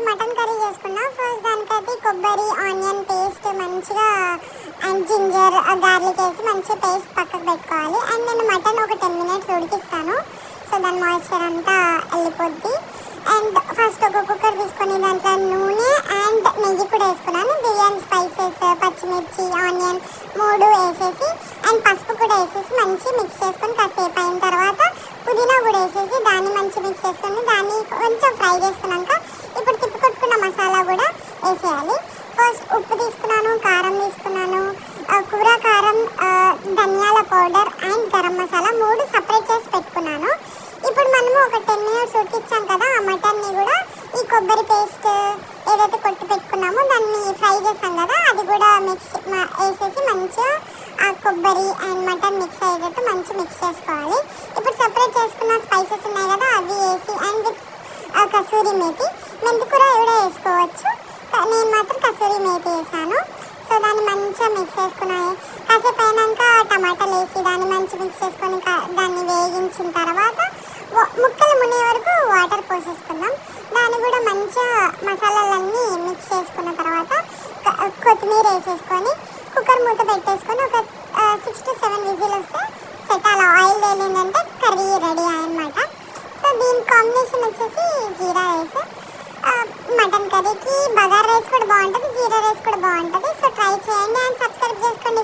ఈరోజు mutton curry చేసుకున్నా. First దానికైతే కొబ్బరి ఆనియన్ పేస్ట్ మంచిగా అండ్ జింజర్ గార్లిక్ వేసి మంచిగా పేస్ట్ పక్కకు పెట్టుకోవాలి. అండ్ నేను మటన్ ఒక 10 minutes ఉడికిస్తాను. సో దాని మాయిశ్చర్ అంతా వెళ్ళిపోద్ది. అండ్ ఫస్ట్ ఒక కుక్కర్ తీసుకొని దాంట్లో నూనె అండ్ నెయ్యి కూడా వేసుకున్నాను. బిర్యానీ స్పైసెస్, పచ్చిమిర్చి, ఆనియన్ 3 వేసేసి అండ్ పసుపు కూడా వేసేసి మంచి మిక్స్ చేసుకొని కాసేపు అయిన తర్వాత పుదీనా కూడా వేసేసి దాన్ని మంచి మిక్స్ చేసుకొని దాన్ని కొంచెం ఫ్రై చేసుకున్నాక ఇప్పుడు తిప్పుకొట్టుకున్న మసాలా కూడా వేసేయాలి. ఫస్ట్ ఉప్పు తీసుకున్నాను, కారం తీసుకున్నాను, కూర కారం, ధనియాల powder and garam masala 3 separate చేసి పెట్టుకున్నాను. ఇప్పుడు మనము ఒక 10 minutes ఉడికించాం కదా, ఆ మటన్ని కూడా ఈ కొబ్బరి పేస్ట్ ఏదైతే కొట్టి పెట్టుకున్నామో దాన్ని ఫ్రై చేస్తాం కదా అది కూడా మిక్స్ వేసేసి మంచిగా ఆ కొబ్బరి అండ్ మటన్ మిక్స్ అయ్యేటట్టు మంచి మిక్స్ చేసుకోవాలి. ఇప్పుడు సపరేట్ చేసుకున్న స్పైసెస్ ఉన్నాయి కదా అవి వేసి అండ్ విత్ కసూరి మేతి, మెంతికూర కూడా వేసుకోవచ్చు. నేను మాత్రం కసూరి మేతి వేసాను. సో దాన్ని మంచిగా మిక్స్ చేసుకున్నాయి. కాసేపు అయినాక టమాటాలు వేసి దాన్ని మంచి మిక్స్ చేసుకొని దాన్ని వేగించిన తర్వాత ముక్కలు మునే వరకు వాటర్ పోసేసుకుందాం. దాన్ని కూడా మంచిగా మసాలాలన్నీ మిక్స్ చేసుకున్న తర్వాత కొత్తిమీర వేసేసుకొని కుక్కర్ మూత పెట్టేసుకొని ఒక 6 to 7 విజిల్ వస్తే సెట్. అలా ఆయిల్ వేలిందంటే కర్రీ రెడీ అన్నమాట. సో దీని కాంబినేషన్ వచ్చేసి జీరా రైస్. మటన్ కర్రీకి బగారా రైస్ కూడా బాగుంటుంది, జీరా రైస్ కూడా బాగుంటుంది. సో ట్రై చేయండి అండ్ సబ్స్క్రైబ్ చేసుకోండి.